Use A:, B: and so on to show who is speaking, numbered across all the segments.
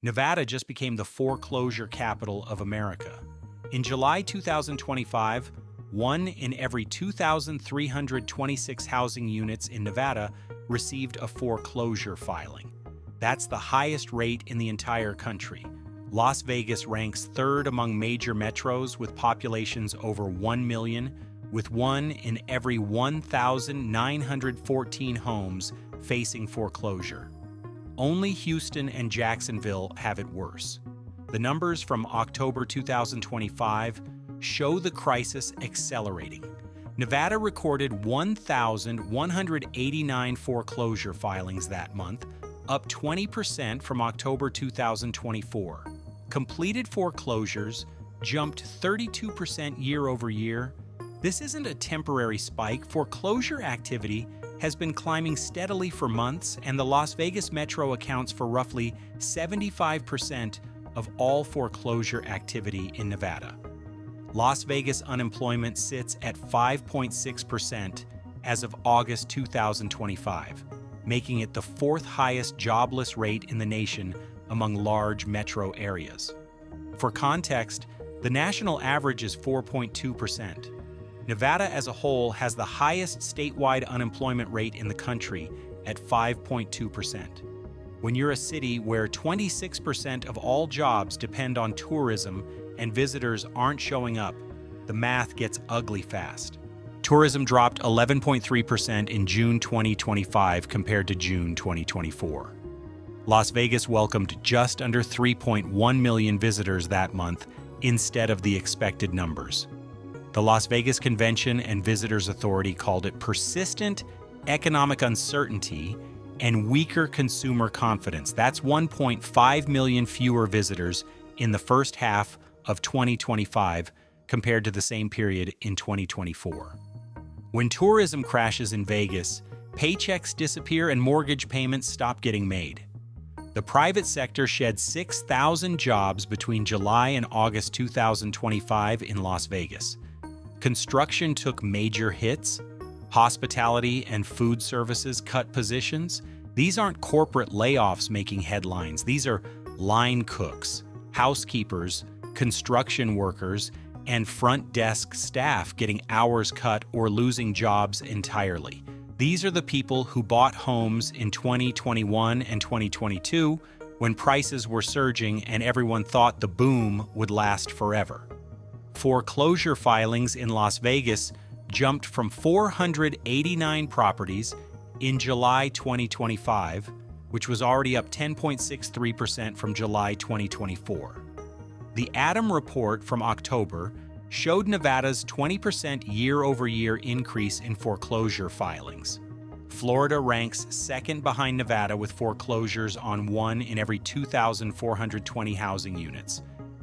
A: Nevada just became the foreclosure capital of America. In July 2025, 1 in every 2,326 housing units in Nevada received a foreclosure filing. That's the highest rate in the entire country. Las Vegas ranks third among major metros with populations over 1 million, with 1 in every 1,914 homes facing foreclosure. Only Houston and Jacksonville have it worse. The numbers from October 2025 show the crisis accelerating. Nevada recorded 1,189 foreclosure filings that month, up 20% from October 2024. Completed foreclosures jumped 32% year over year. This isn't a temporary spike. Foreclosure activity has been climbing steadily for months, and the Las Vegas metro accounts for roughly 75% of all foreclosure activity in Nevada. Las Vegas unemployment sits at 5.6% as of August 2025, making it the fourth highest jobless rate in the nation among large metro areas. For context, the national average is 4.2%. Nevada as a whole has the highest statewide unemployment rate in the country at 5.2%. When you're a city where 26% of all jobs depend on tourism and visitors aren't showing up, the math gets ugly fast. Tourism dropped 11.3% in June 2025 compared to June 2024. Las Vegas welcomed just under 3.1 million visitors that month instead of the expected numbers. The Las Vegas Convention and Visitors Authority called it persistent economic uncertainty and weaker consumer confidence. That's 1.5 million fewer visitors in the first half of 2025 compared to the same period in 2024. When tourism crashes in Vegas, paychecks disappear and mortgage payments stop getting made. The private sector shed 6,000 jobs between July and August 2025 in Las Vegas. Construction took major hits. Hospitality and food services cut positions. These aren't corporate layoffs making headlines. These are line cooks, housekeepers, construction workers, and front desk staff getting hours cut or losing jobs entirely. These are the people who bought homes in 2021 and 2022 when prices were surging and everyone thought the boom would last forever. Foreclosure filings in Las Vegas jumped from 489 properties in July 2025, which was already up 10.63% from July 2024. The Attom report from October showed Nevada's 20% year-over-year increase in foreclosure filings. Florida ranks second behind Nevada with foreclosures on 1 in every 2,420 housing units.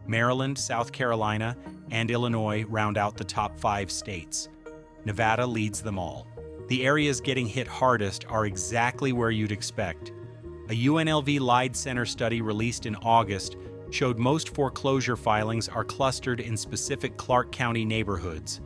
A: Maryland, South Carolina, and Illinois round out the top 5 states. Nevada leads them all. The areas getting hit hardest are exactly where you'd expect. A UNLV Lead Center study released in August showed most foreclosure filings are clustered in specific Clark County neighborhoods: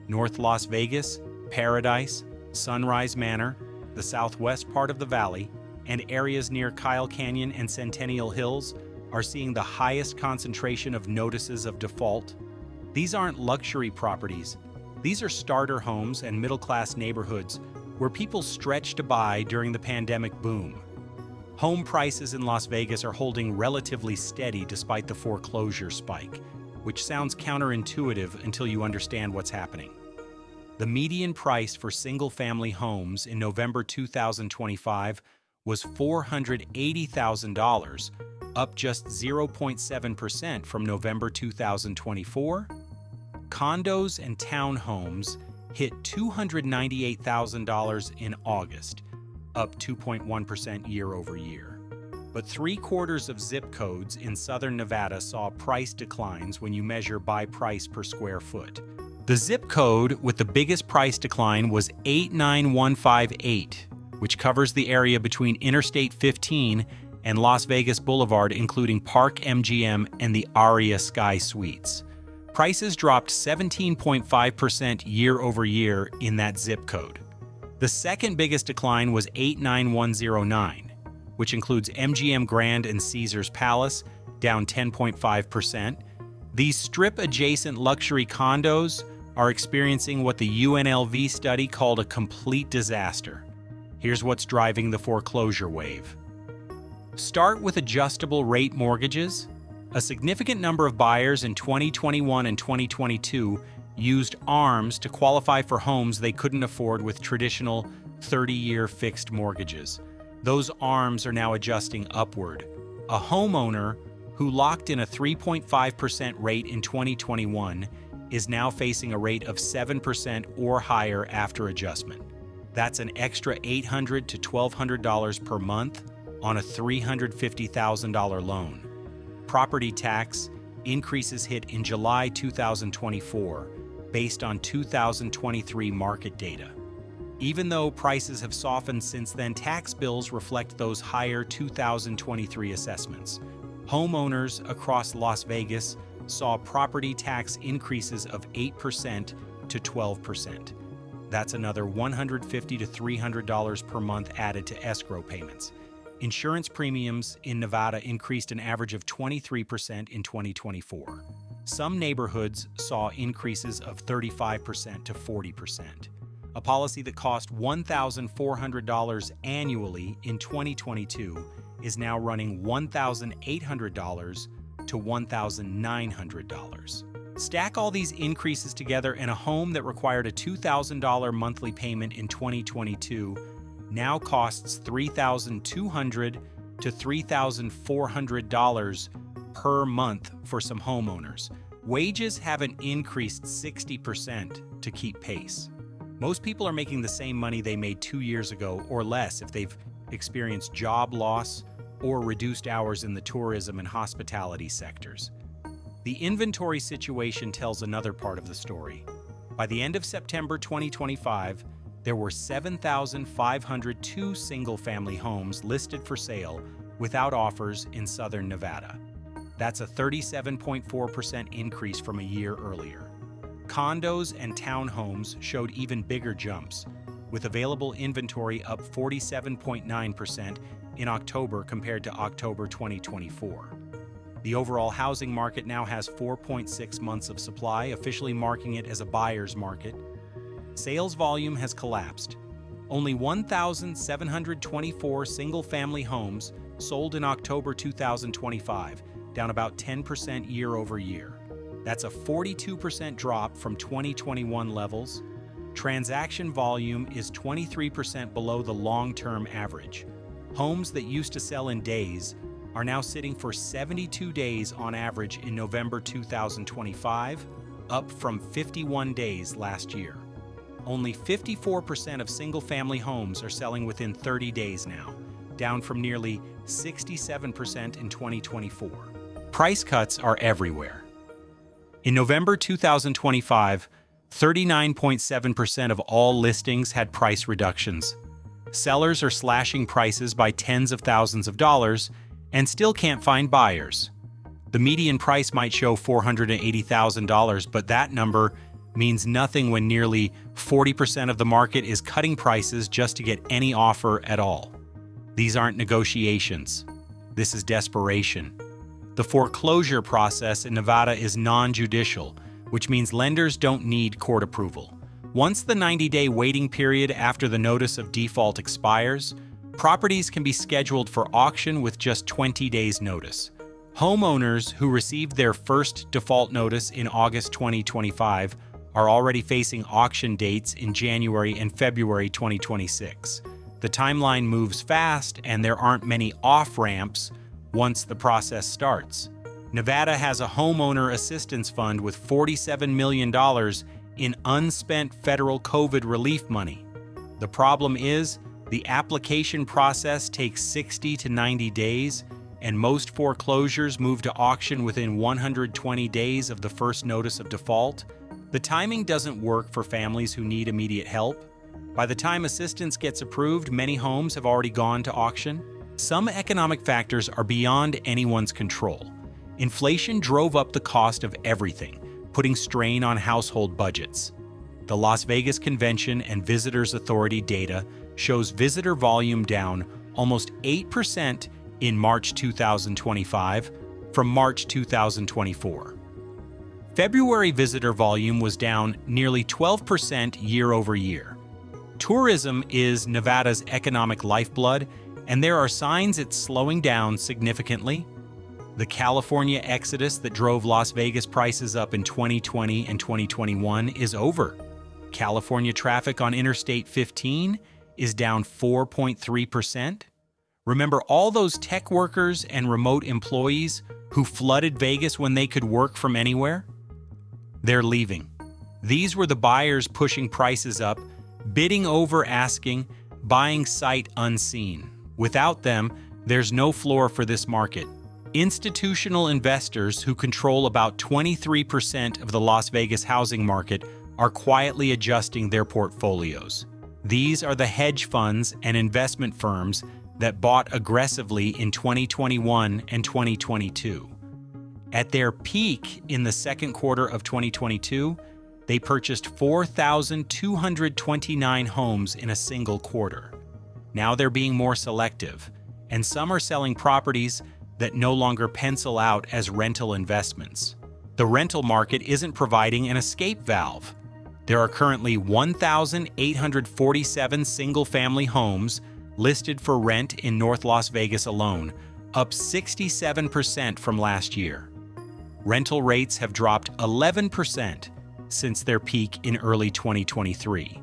A: North Las Vegas, Paradise, Sunrise Manor, the southwest part of the valley, and areas near Kyle Canyon and Centennial Hills are seeing the highest concentration of notices of default. These aren't luxury properties. These are starter homes and middle-class neighborhoods where people stretched to buy during the pandemic boom. Home prices in Las Vegas are holding relatively steady despite the foreclosure spike, which sounds counterintuitive until you understand what's happening. The median price for single-family homes in November 2025 was $480,000, up just 0.7% from November 2024. Condos and townhomes hit $298,000 in August, up 2.1% year over year. But 3/4 of zip codes in southern Nevada saw price declines when you measure by price per square foot. The zip code with the biggest price decline was 89158, which covers the area between Interstate 15 and Las Vegas Boulevard, including Park MGM and the Aria Sky Suites. Prices dropped 17.5% year over year in that zip code. The second biggest decline was 89109, which includes MGM Grand and Caesars Palace, down 10.5%. These strip-adjacent luxury condos are experiencing what the UNLV study called a complete disaster. Here's what's driving the foreclosure wave. Start with adjustable rate mortgages. A significant number of buyers in 2021 and 2022 used ARMs to qualify for homes they couldn't afford with traditional 30-year fixed mortgages. Those ARMs are now adjusting upward. A homeowner who locked in a 3.5% rate in 2021 is now facing a rate of 7% or higher after adjustment. That's an extra $800 to $1,200 per month on a $350,000 loan. Property tax increases hit in July 2024 based on 2023 market data. Even though prices have softened since then, tax bills reflect those higher 2023 assessments. Homeowners across Las Vegas saw property tax increases of 8% to 12%. That's another $150 to $300 per month added to escrow payments. Insurance premiums in Nevada increased an average of 23% in 2024. Some neighborhoods saw increases of 35% to 40%. A policy that cost $1,400 annually in 2022 is now running $1,800 to $1,900. Stack all these increases together, and a home that required a $2,000 monthly payment in 2022 now costs $3,200 to $3,400 per month for some homeowners. Wages haven't increased 60% to keep pace. Most people are making the same money they made 2 years ago or less if they've experienced job loss or reduced hours in the tourism and hospitality sectors. The inventory situation tells another part of the story. By the end of September 2025, there were 7,502 single-family homes listed for sale without offers in southern Nevada. That's a 37.4% increase from a year earlier. Condos and townhomes showed even bigger jumps, with available inventory up 47.9% in October compared to October 2024. The overall housing market now has 4.6 months of supply, officially marking it as a buyer's market. Sales volume has collapsed. Only 1,724 single-family homes sold in October 2025, down about 10% year over year. That's a 42% drop from 2021 levels. Transaction volume is 23% below the long-term average. Homes that used to sell in days are now sitting for 72 days on average in November 2025, up from 51 days last year. Only 54% of single-family homes are selling within 30 days now, down from nearly 67% in 2024. Price cuts are everywhere. In November 2025, 39.7% of all listings had price reductions. Sellers are slashing prices by tens of thousands of dollars and still can't find buyers. The median price might show $480,000, but that number means nothing when nearly 40% of the market is cutting prices just to get any offer at all. These aren't negotiations. This is desperation. The foreclosure process in Nevada is non-judicial, which means lenders don't need court approval. Once the 90-day waiting period after the notice of default expires, properties can be scheduled for auction with just 20 days' notice. Homeowners who received their first default notice in August 2025 are already facing auction dates in January and February 2026. The timeline moves fast, and there aren't many off-ramps once the process starts. Nevada has a homeowner assistance fund with $47 million in unspent federal COVID relief money. The problem is, the application process takes 60 to 90 days, and most foreclosures move to auction within 120 days of the first notice of default. The timing doesn't work for families who need immediate help. By the time assistance gets approved, many homes have already gone to auction. Some economic factors are beyond anyone's control. Inflation drove up the cost of everything, putting strain on household budgets. The Las Vegas Convention and Visitors Authority data shows visitor volume down almost 8% in March 2025 from March 2024. February visitor volume was down nearly 12% year over year. Tourism is Nevada's economic lifeblood, and there are signs it's slowing down significantly. The California exodus that drove Las Vegas prices up in 2020 and 2021 is over. California traffic on Interstate 15 is down 4.3%. Remember all those tech workers and remote employees who flooded Vegas when they could work from anywhere? They're leaving. These were the buyers pushing prices up, bidding over asking, buying sight unseen. Without them, there's no floor for this market. Institutional investors who control about 23% of the Las Vegas housing market are quietly adjusting their portfolios. These are the hedge funds and investment firms that bought aggressively in 2021 and 2022. At their peak in the second quarter of 2022, they purchased 4,229 homes in a single quarter. Now they're being more selective, and some are selling properties that no longer pencil out as rental investments. The rental market isn't providing an escape valve. There are currently 1,847 single-family homes listed for rent in North Las Vegas alone, up 67% from last year. Rental rates have dropped 11% since their peak in early 2023.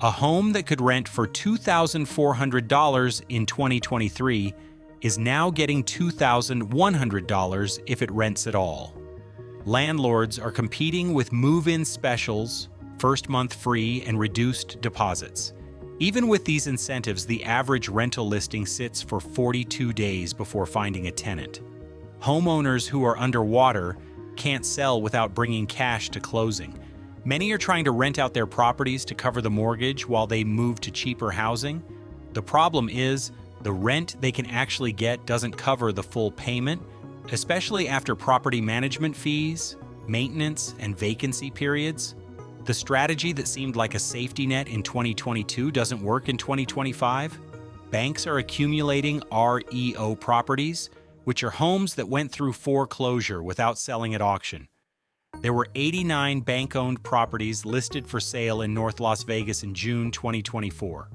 A: A home that could rent for $2,400 in 2023 is now getting $2,100 if it rents at all. Landlords are competing with move-in specials, first month free, and reduced deposits. Even with these incentives, the average rental listing sits for 42 days before finding a tenant. Homeowners who are underwater can't sell without bringing cash to closing. Many are trying to rent out their properties to cover the mortgage while they move to cheaper housing. The problem is, the rent they can actually get doesn't cover the full payment, especially after property management fees, maintenance, and vacancy periods. The strategy that seemed like a safety net in 2022 doesn't work in 2025. Banks are accumulating REO properties, which are homes that went through foreclosure without selling at auction. There were 89 bank-owned properties listed for sale in North Las Vegas in June 2024.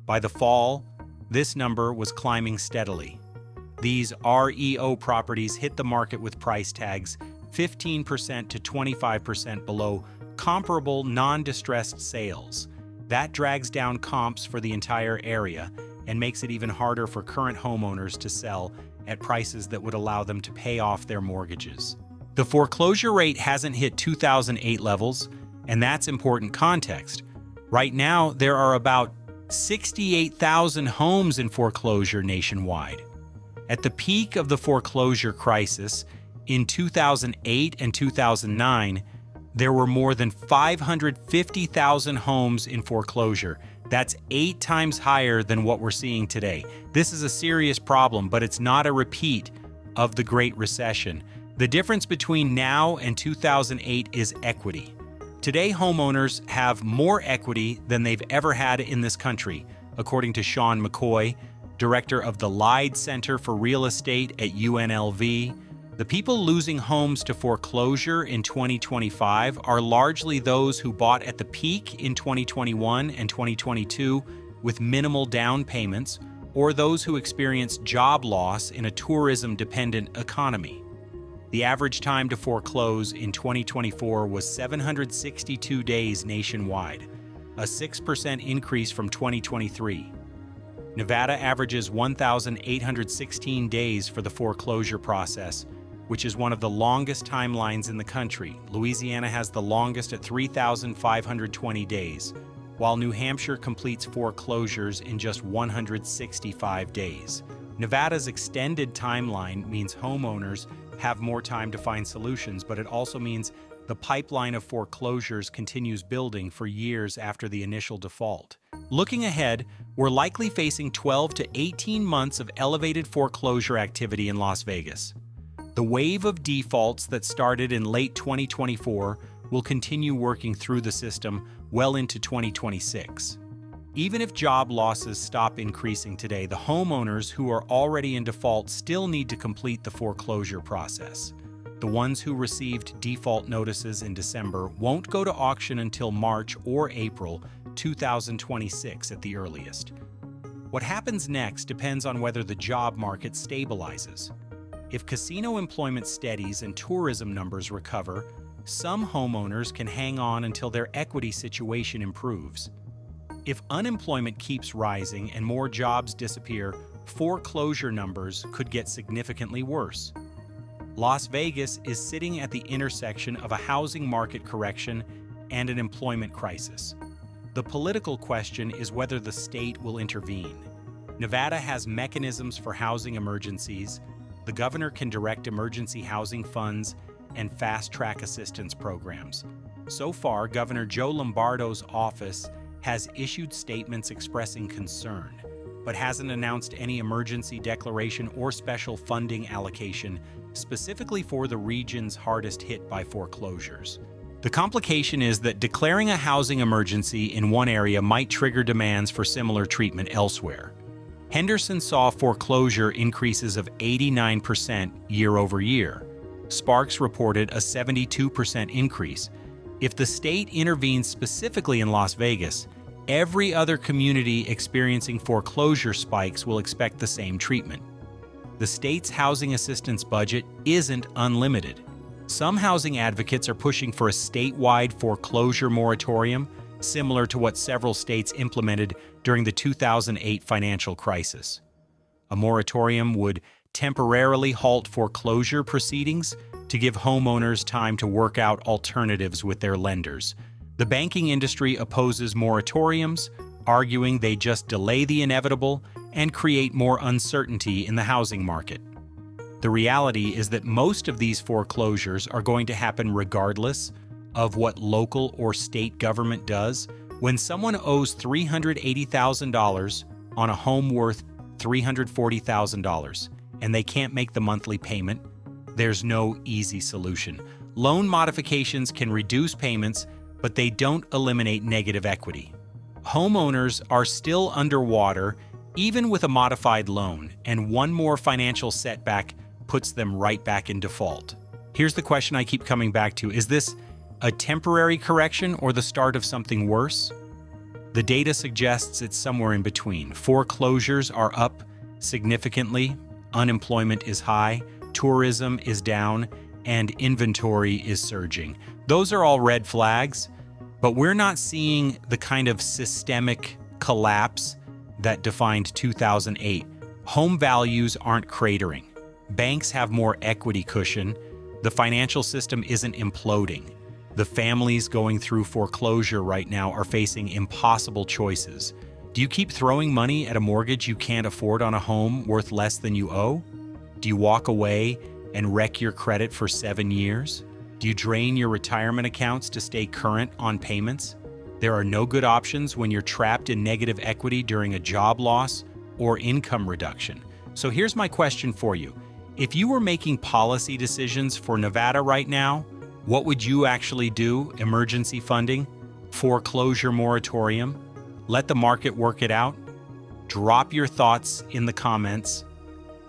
A: By the fall, this number was climbing steadily. These REO properties hit the market with price tags 15% to 25% below comparable non-distressed sales. That drags down comps for the entire area and makes it even harder for current homeowners to sell at prices that would allow them to pay off their mortgages. The foreclosure rate hasn't hit 2008 levels, and that's important context. Right now, there are about 68,000 homes in foreclosure nationwide. At the peak of the foreclosure crisis in 2008 and 2009, there were more than 550,000 homes in foreclosure. That's 8 times higher than what we're seeing today. This is a serious problem, but it's not a repeat of the Great Recession. The difference between now and 2008 is equity. Today, homeowners have more equity than they've ever had in this country, according to Sean McCoy, director of the Lyde Center for Real Estate at UNLV. The people losing homes to foreclosure in 2025 are largely those who bought at the peak in 2021 and 2022 with minimal down payments, or those who experienced job loss in a tourism-dependent economy. The average time to foreclose in 2024 was 762 days nationwide, a 6% increase from 2023. Nevada averages 1,816 days for the foreclosure process, which is one of the longest timelines in the country. Louisiana has the longest at 3,520 days, while New Hampshire completes foreclosures in just 165 days. Nevada's extended timeline means homeowners have more time to find solutions, but it also means the pipeline of foreclosures continues building for years after the initial default. Looking ahead, we're likely facing 12 to 18 months of elevated foreclosure activity in Las Vegas. The wave of defaults that started in late 2024 will continue working through the system well into 2026. Even if job losses stop increasing today, the homeowners who are already in default still need to complete the foreclosure process. The ones who received default notices in December won't go to auction until March or April 2026 at the earliest. What happens next depends on whether the job market stabilizes. If casino employment steadies and tourism numbers recover, some homeowners can hang on until their equity situation improves. If unemployment keeps rising and more jobs disappear, foreclosure numbers could get significantly worse. Las Vegas is sitting at the intersection of a housing market correction and an employment crisis. The political question is whether the state will intervene. Nevada has mechanisms for housing emergencies. The governor can direct emergency housing funds and fast-track assistance programs. So far, Governor Joe Lombardo's office has issued statements expressing concern, but hasn't announced any emergency declaration or special funding allocation specifically for the regions hardest hit by foreclosures. The complication is that declaring a housing emergency in one area might trigger demands for similar treatment elsewhere. Henderson saw foreclosure increases of 89% year over year. Sparks reported a 72% increase. If the state intervenes specifically in Las Vegas, every other community experiencing foreclosure spikes will expect the same treatment. The state's housing assistance budget isn't unlimited. Some housing advocates are pushing for a statewide foreclosure moratorium, similar to what several states implemented during the 2008 financial crisis. A moratorium would temporarily halt foreclosure proceedings to give homeowners time to work out alternatives with their lenders. The banking industry opposes moratoriums, arguing they just delay the inevitable and create more uncertainty in the housing market. The reality is that most of these foreclosures are going to happen regardless of what local or state government does. When someone owes $380,000 on a home worth $340,000 and they can't make the monthly payment, there's no easy solution. Loan modifications can reduce payments, but they don't eliminate negative equity. Homeowners are still underwater even with a modified loan, and one more financial setback puts them right back in default. Here's the question I keep coming back to. Is this a temporary correction or the start of something worse? The data suggests it's somewhere in between. Foreclosures are up significantly, unemployment is high, tourism is down, and inventory is surging. Those are all red flags, but we're not seeing the kind of systemic collapse that defined 2008. Home values aren't cratering. Banks have more equity cushion. The financial system isn't imploding. The families going through foreclosure right now are facing impossible choices. Do you keep throwing money at a mortgage you can't afford on a home worth less than you owe? Do you walk away and wreck your credit for 7 years? Do you drain your retirement accounts to stay current on payments? There are no good options when you're trapped in negative equity during a job loss or income reduction. So here's my question for you. If you were making policy decisions for Nevada right now, what would you actually do? Emergency funding? Foreclosure moratorium? Let the market work it out? Drop your thoughts in the comments.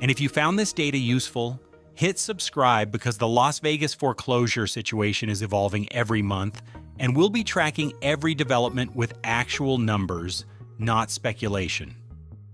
A: And if you found this data useful, hit subscribe because the Las Vegas foreclosure situation is evolving every month, and we'll be tracking every development with actual numbers, not speculation.